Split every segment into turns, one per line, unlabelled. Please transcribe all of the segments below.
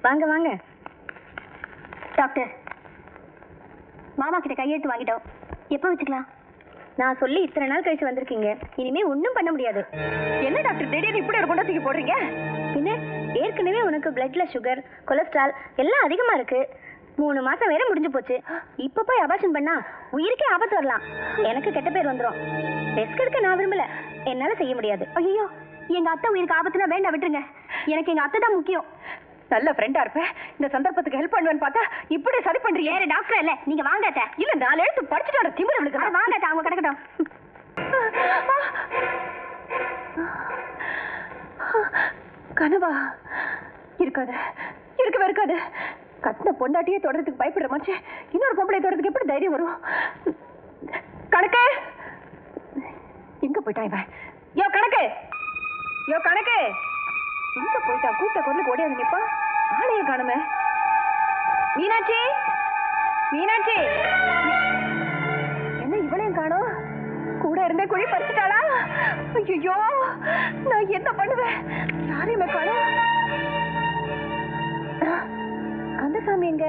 வாங்க வாங்க. டாக்டர், மாமா கிட்ட கையெழுத்து வாங்கிட்டோம். எப்போ வச்சுக்கலாம்? நான் சொல்லி இத்தனை நாள் கழிச்சு வந்திருக்கீங்க. இனிமே ஒன்றும் பண்ண முடியாது.
என்ன டாக்டர் திடீர்னு இப்படி ஒரு கொண்டா தூக்கி போடுறீங்க?
பின்ன ஏற்கனவே உனக்கு பிளட்ல சுகர், கொலஸ்ட்ரால் எல்லாம் அதிகமா இருக்கு. 3 மாசம் வேற முடிஞ்சு போச்சு. இப்ப போய் அபார்ஷன் பண்ணா உயிருக்கே ஆபத்து வரலாம். எனக்கு கெட்ட பேர் வந்துடும். ரிஸ்க் எடுக்க நான் விரும்பல. என்னால செய்ய முடியாது. ஐயோ, எங்க அத்தை உயிருக்கு ஆபத்துனா வேண்டாம், விட்டுருங்க. எனக்கு எங்க அத்தை தான் முக்கியம்.
நல்ல ஃப்ரெண்டா இருப்பேன், இந்த சந்தர்ப்பத்துக்கு ஹெல்ப் பண்ணுவேன்னு பார்த்தா இப்படி சரி பண்றீங்க.
வேற டாக்டர் இல்ல, நீங்க வாங்க அத்தை.
இல்ல 4 எழுத்து படிச்சுட்டு திமிரு விழுக்கு.
வாங்க அத்தை, அவங்க கிடக்கட்டும்.
கனவா? இருக்காது, இருக்கவே இருக்காது. கட்டின பொண்டாட்டியே தொடறதுக்கு பயப்படுற மனுஷன் இன்னொரு பொம்பளை தொடறதுக்கு எப்படி தைரியம் வரும்? கணக்கு எங்க போயிட்டான் இவன்? யோ கணக்கு, யோ கணக்கு, எங்க போயிட்டான்? கூட்ட குரலுக்கு ஓடியாது நிப்பா. ஆளைய காணுமே. மீனாட்சி, மீனாட்சி, என்ன இவளையும் காணோம்? கூட இருந்தே குழி பறிச்சுட்டாளா? ஐயோ, நான் என்ன பண்ணுவேன்? யாரையுமே காணோம். கந்தசாமி எங்க?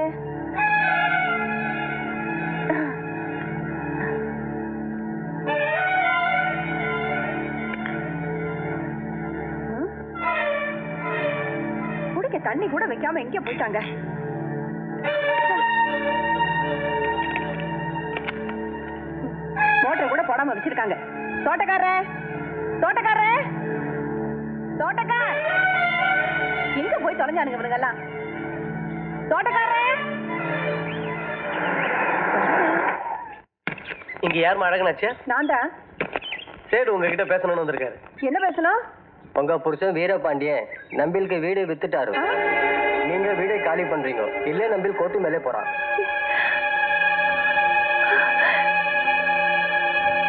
குடிக்க தண்ணி கூட வைக்காம எங்க போயிட்டாங்க? மோட்டர் கூட போடாம வச்சிருக்காங்க. தோட்டக்காரரே, தோட்டக்காரரே, தோட்டக்கார், எங்க போய் தொலைஞ்சானுங்க இவனுங்க எல்லாம்? தோட்டக்காரரே,
இங்க யாருமா அழகனாச்சு?
நான் தான்.
சேடு உங்ககிட்ட பேசணும்னு வந்திருக்காரு.
என்ன பேசணும்?
உங்க புருஷன் வீரபாண்டியன் நம்பிலுக்கு வீடு வித்துட்டாரு. நீங்க வீடை காலி பண்றீங்க, இல்ல நம்பில் கோர்ட்டு மேலே போறான்.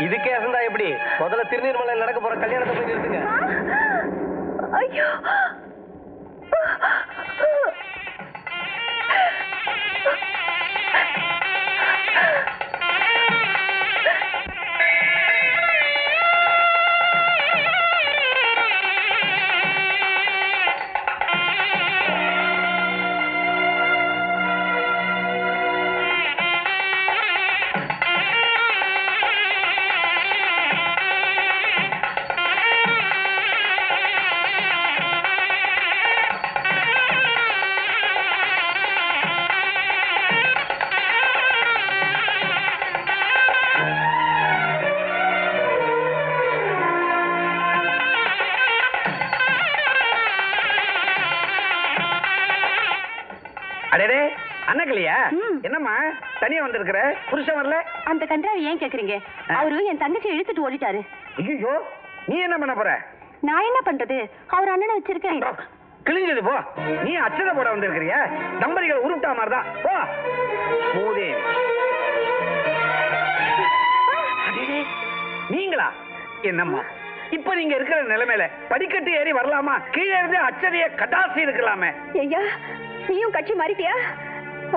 இதுக்கே அசந்தா எப்படி? முதல்ல திருநீர்மலையில் நடக்க போற கல்யாணத்தை போய் நிறுத்துங்க.
ஐயோ,
அடே அண்ணக்கலையா? என்னம்மா தனியா வந்திருக்கிற? புருஷன் வரல?
அந்த கன்றாவை ஏன் கேக்குறீங்க? அவரு என் தங்கச்சி இழுத்துட்டு ஓடிட்டாரு.
ஐயோ, நீ என்ன பண்ண போற?
நான் என்ன பண்றது? அவர் அண்ணனை வச்சிருக்கேன்.
கிழிஞ்சது போ. நீ அச்சதை போட வந்திருக்கிறியா? தம்பதிகள் உருட்டா மாதிரிதான் போ. மூதேவி, நீங்களா? என்னம்மா இப்ப நீங்க இருக்கிற நிலைமையில படிக்கட்டு ஏறி வரலாமா? கீழே இருந்து அச்சதைய கட்டாசி இருக்கலாமே.
ஐயா, நீயும் கட்சி மாறிட்டியா?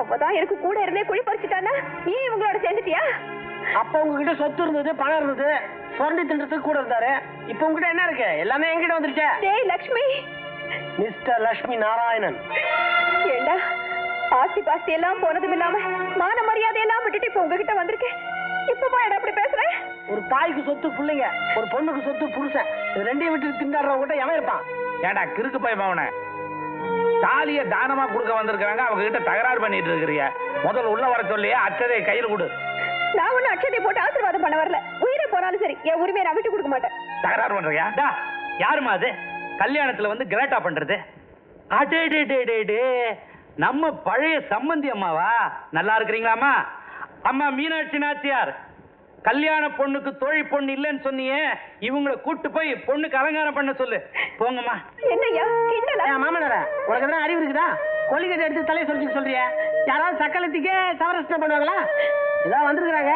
அப்பதான் எனக்கு கூட இருந்தே குழி பறிச்சுட்டானா? நீ இவங்களோட சேர்ந்துட்டியா?
அப்ப உங்ககிட்ட சொத்து இருந்தது, பணம் இருந்தது, சுரண்டி தின்றதுக்கு கூட இருந்தாரு. இப்ப உங்ககிட்ட என்ன இருக்கு? எல்லாமே என்கிட்ட வந்துருச்சே.
டேய் லட்சுமி,
மிஸ்டர் லட்சுமி நாராயணன்.
ஏண்டா ஆஸ்தி பாஸ்தி எல்லாம் போனதும் இல்லாம மான மரியாதை எல்லாம் விட்டுட்டு இப்ப உங்ககிட்ட வந்திருக்கேன். இப்ப போய் அப்படி பேசுறேன்?
ஒரு தாய்க்கு சொத்து பிள்ளைங்க, ஒரு பொண்ணுக்கு சொத்து புருஷன். இது ரெண்டையும் விட்டு திண்டாடுறவங்க எவன் இருப்பான்?
ஏண்டா கிறுக்கு போய் மாவன, தாலிய தானமா கொடுக்க வந்திருக்காங்க, அவங்க கிட்ட தகராறு பண்ணிட்டு இருக்கிறீங்க. முதல்ல உள்ள வர சொல்லியே அச்சதையை கையில் கொடு.
நான் ஒண்ணு அச்சதை போட்டு ஆசீர்வாதம் பண்ண வரல. உயிரை போனாலும் சரி, என் உரிமையை நான் விட்டு கொடுக்க மாட்டேன்.
தகராறு பண்றியா?
யாருமா அது கல்யாணத்துல வந்து கிராட்டா பண்றது? அடே, நம்ம பழைய சம்பந்தி அம்மாவா? நல்லா இருக்கிறீங்களாமா? அம்மா மீனாட்சி நாச்சியார், கல்யாண பொண்ணுக்கு தோழி பொண்ணு இல்லைன்னு சொன்னியே, இவங்களை கூட்டு போய் பொண்ணுக்கு அலங்காரம் பண்ண சொல்லு. போங்கம்மா.
என்னய்யா கிண்டலா?
மாமனார, உனக்கு எதனா அறிவு இருக்குதா? கொள்ளிக்கட்டை எடுத்து தலையை சொல்லிட்டு சொல்றிய? யாராவது சக்கலத்துக்கே சவரசனம் பண்ணுவாங்களா? இதான் வந்திருக்கிறாங்க,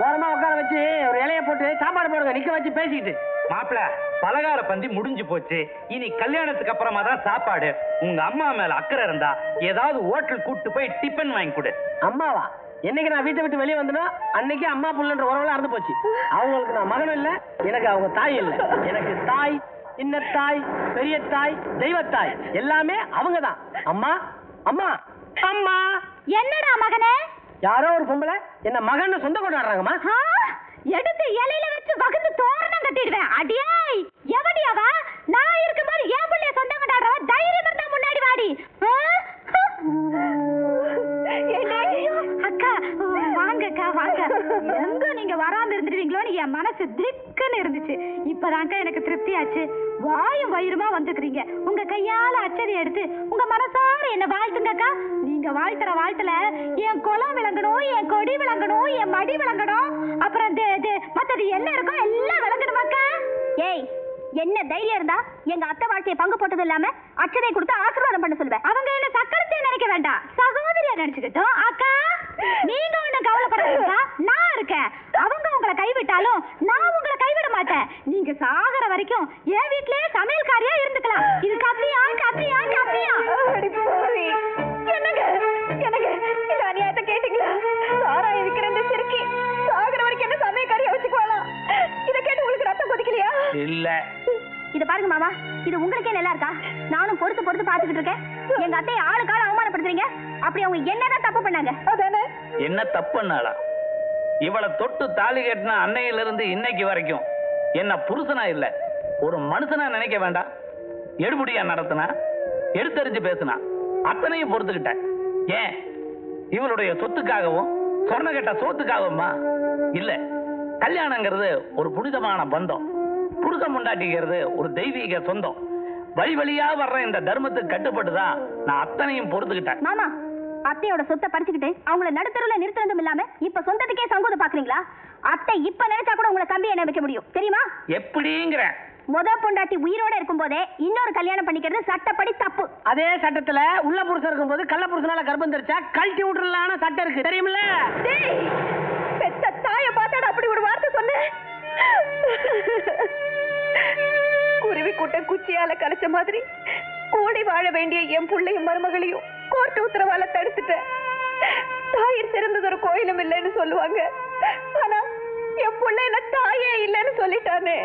ஓரமா உட்கார வச்சு ஒரு இலைய போட்டு சாப்பாடு போடுங்க, நிக்க வச்சு பேசிக்கிட்டு.
மாப்பிள, பலகார பந்தி முடிஞ்சு போச்சு. இனி கல்யாணத்துக்கு அப்புறமா தான் சாப்பாடு. உங்க அம்மா மேல அக்கறை இருந்தா ஏதாவது ஹோட்டல் கூட்டு போய் டிஃபன் வாங்கி கொடு.
அம்மாவா? என்னைக்கு நான் வீட்டை விட்டு வெளியே வந்தனோ அன்னைக்கு அம்மா புள்ளன்ற உறவுல அறுந்து போச்சு. அவங்களுக்கு நான் மகனும் இல்ல, எனக்கு அவங்க தாய் இல்ல. எனக்கு தாய், சின்ன தாய், பெரிய தாய், தெய்வத்தாய் எல்லாமே அவங்க தான். அம்மா அம்மா அம்மா
என்னடா மகனே?
யாரோ ஒரு பொம்பளை என்ன மகன்னு சொந்த கொண்டாடுறாங்கம்மா.
எடுத்து இலையில வச்சு வகுந்து தோரணம் கட்டிடுவேன். அடியே எவடி அவ? நான் இருக்கும்போது ஏன் புள்ளைய சொந்தம் கொண்டாடுறவ? தைரியம் இருந்தா முன்னாடி வாடி. அக்கா வாங்கக்கா வாங்க. எங்க நீங்க வராம இருந்துருவீங்களோன்னு என் மனசு திக்குன்னு இருந்துச்சு. இப்பதான்க்கா எனக்கு திருப்தி ஆச்சு. வாயும் வயிறுமா வந்துக்கிறீங்க. உங்க கையால அச்சதை எடுத்து உங்க மனசார என்ன வாழ்த்துங்கக்கா. நீங்க வாழ்த்துற வாழ்த்துல என் குலம் விளங்கணும், என் கொடி விளங்கணும், என் மடி விளங்கணும், அப்புறம் மத்தது என்ன இருக்கோ எல்லாம் விளங்கணுமாக்கா. ஏய், என்ன தைரியம் இருந்தா எங்க அத்தை வாழ்க்கையை பங்கு போட்டது இல்லாம அச்சதை கொடுத்து ஆசீர்வாதம் பண்ண சொல்லுவேன். அவங்க என்ன சக்கரத்தை நினைக்க வேண்டாம், சகோதரியா நினைச்சுக்கிட்டோம். அக்கா நீங்க ஒண்ணும் கவலைப்படாதீங்க, நான் இருக்கேன். அவங்க உங்களை கைவிட்டாலும் நான் உங்களை கைவிட மாட்டேன். நீங்க சாகர வரைக்கும் என் வீட்லயே சமையல்காரியா இருந்துக்கலாம். இது கத்தியா கத்தியா கத்தியா?
என்னங்க என்னங்க இந்த அநியாயத்தை கேட்டீங்களா? சாராய விக்கிற இந்த சிறுக்கி சாகர வரைக்கும் என்ன சமயக்காரியா வச்சுக்குவாளாம். இதை கேட்டு உங்களுக்கு ரத்தம் கொதிக்கலையா?
இல்ல.
இத பாருங்க மாமா, இது உங்களுக்கே நல்லா இருக்கா? நானும் பொறுத்து பொறுத்து பாத்துக்கிட்டு இருக்கேன். எங்க அத்தையை ஆளுக்கால அவமானப்படுத்துறீங்க. அப்படி அவங்க என்னதான் தப்பு பண்ணாங்க?
அதானே.
என்ன தப்புன்னாளா? இவளை தொட்டு தாலி கட்டின அன்னையில இருந்து இன்னைக்கு வரைக்கும் என்ன புருஷனா இல்ல ஒரு மனுஷனா நினைக்க வேண்டாம். எடுபடியா நடத்தினா, எடுத்தறிஞ்சு பேசினா, அத்தனையும் பொறுத்துக்கிட்டேன். ஏன் இவளுடைய சொத்துக்காகவும் சொன்ன கட்ட சோத்துக்காகவுமா? இல்ல, கல்யாணங்கிறது ஒரு புனிதமான பந்தம். புருஷன் முண்டாட்டிக்கிறது ஒரு தெய்வீக சொந்தம். வழி வழியா வர்ற இந்த தர்மத்துக்கு கட்டுப்பட்டுதான் நான் அத்தனையும் பொறுத்துக்கிட்டேன்.
மாமா, அத்தையோட சொத்தை பறிச்சுக்கிட்டு அவங்கள நடுத்தருல நிறுத்துறதும் இல்லாம இப்ப சொந்தத்துக்கே சங்கோத பாக்குறீங்களா? அத்தை இப்ப நினைச்சா கூட உங்களை கம்பி என்ன வைக்க முடியும் தெரியுமா?
எப்படிங்கிற
முத பொண்டாட்டி உயிரோட இருக்கும் போதே இன்னொரு கல்யாணம் பண்ணிக்கிறது சட்டப்படி தப்பு.
அதே சட்டத்துல உள்ள புருஷன் இருக்கும் போது கள்ள புருஷனால கர்ப்பம் தெரிச்சா கழட்டி விட்டுறலான சட்டம் இருக்கு தெரியுமில்ல?
பெத்த தாய பார்த்தாட அப்படி ஒரு வார்த்தை சொன்னேன். குருவி கூட்டம் குச்சியால கலைச்ச மாதிரி கூடி வாழ வேண்டிய என் பிள்ளையும் மருமகளையும் கோர்ட்டு உத்தரவால தடுத்துட்டேன். தாயிர் சிறந்தது ஒரு கோயிலும் இல்லைன்னு சொல்லுவாங்க. ஆனா என் பிள்ளை என்ன தாயே இல்லைன்னு சொல்லிட்டானே.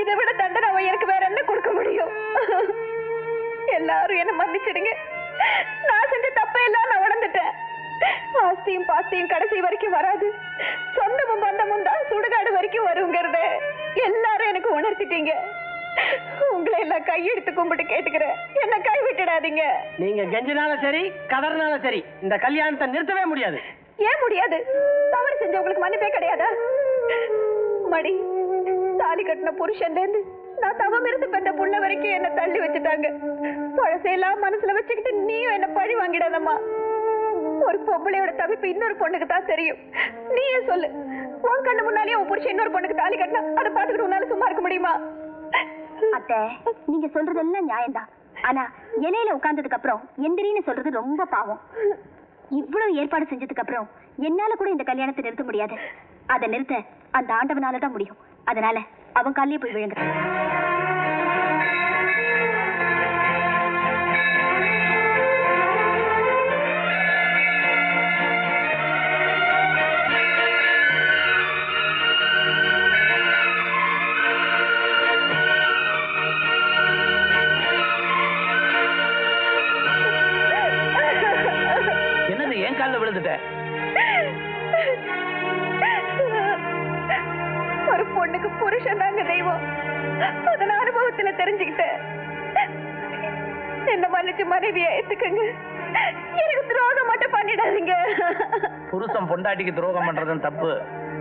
இதை விட தண்டனை அவன் எனக்கு வேற என்ன கொடுக்க முடியும்? எல்லாரும் என்ன மன்னிச்சிடுங்க. நான் செஞ்ச தப்பையெல்லாம் நான் உணர்ந்துட்டேன். ஆஸ்தியும் பாஸ்தியும் கடைசி வரைக்கும் வராது, சொந்தமும் பந்தமும் தான் சுடுகாடு வரைக்கும் வருங்கிறத எல்லாரும் எனக்கு உணர்த்திட்டீங்க. உங்களை எல்லாம் கையெடுத்து கும்பிட்டு கேட்டுக்கிறேன், என்ன கைவிட்டுடாதீங்க.
நீங்க கெஞ்சினாலும் சரி கதறினாலும் சரி இந்த கல்யாணத்தை நிறுத்தவே முடியாது.
ஏன் முடியாது? தவறு செஞ்சவங்களுக்கு மன்னிப்பே கிடையாதா? மடி தாலி கட்டின புருஷன்ல இருந்து நான் தவம் இருந்து பெற்ற புள்ள வரைக்கும் என்ன தள்ளி வச்சுட்டாங்க. பழசையெல்லாம் மனசுல வச்சுக்கிட்டு நீயும் என்ன பழி வாங்கிடாதம்மா. ஒரு பொம்பளையோட தவிப்பு இன்னொரு பொண்ணுக்கு தான் தெரியும். நீயே சொல்லு, உன் கண்ணு முன்னாலேயே உன் புருஷன் இன்னொரு பொண்ணுக்கு தாலி கட்டினா அதை பார்த்துக்கிட்டு உன்னால சும்மா இருக்க முடியுமா?
அத்தை, நீங்க சொல்றதெல்லாம் நியாயம்தான். ஆனா இலையில உட்கார்ந்ததுக்கு அப்புறம் எந்திரின்னு சொல்றது ரொம்ப பாவம். இவ்வளவு ஏற்பாடு செஞ்சதுக்கு அப்புறம் என்னால கூட இந்த கல்யாணத்தை நிறுத்த முடியாது. அதை நிறுத்த அந்த ஆண்டவனாலதான் முடியும். அதனால அவன் காலையே போய் விழுங்க.
என்னது என் காலில் விழுந்துட்ட?
ஒரு பொண்ணுக்கு புருஷன் தாங்க தெய்வம். அதன அனுபவத்துல தெரிஞ்சுக்கிட்டேன். என்ன மன்னிச்சு மனைவியா ஏத்துக்கங்க. எனக்கு துரோகம் மட்டும் பண்ணிடாதீங்க.
புருஷன் பொண்டாட்டிக்கு துரோகம் பண்றதும் தப்பு,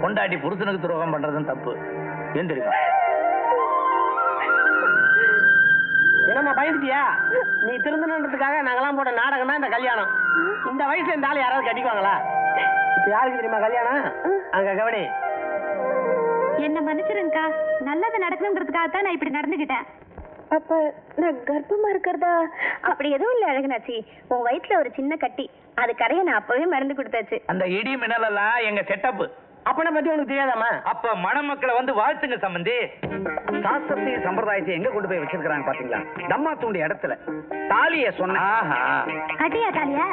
பொண்டாட்டி புருஷனுக்கு துரோகம் பண்றதும் தப்பு. ஏன் தெரியுமா?
என்னம்மா பயந்துட்டியா? நீ திருந்தணுன்றதுக்காக நாங்கெல்லாம் போட்ட நாடகம் தான் இந்த கல்யாணம். இந்த வயசுல இந்த ஆள் யாராவது கட்டிக்குவாங்களா? இப்ப யாருக்கு தெரியுமா கல்யாணம்? அங்க கவனி.
என்ன மன்னிச்சிருங்கக்கா, நல்லது நடக்கணுங்கிறதுக்காக தான் நான் இப்படி நடந்துகிட்டேன்.
அப்ப நான் கர்ப்பமா இருக்கிறதா?
அப்படி எதுவும் இல்ல அழகுனாச்சி. உன் வயிற்றுல ஒரு சின்ன கட்டி, அது கரைய நான் அப்பவே மருந்து கொடுத்தாச்சு.
அந்த இடி மின்னலெல்லாம் எங்க செட்டப்.
அப்பனை பத்தி உனக்கு தெரியாதாமா?
அப்ப மணமக்களை வந்து வாழ்த்துங்க சம்பந்தி.
சாஸ்திரத்தையும் சம்பிரதாயத்தையும் எங்க கொண்டு போய் வச்சிருக்காங்க பாத்தீங்களா? தம்மா தூண்டி இடத்துல தாலிய சொன்ன.
கட்டியா தாலியா?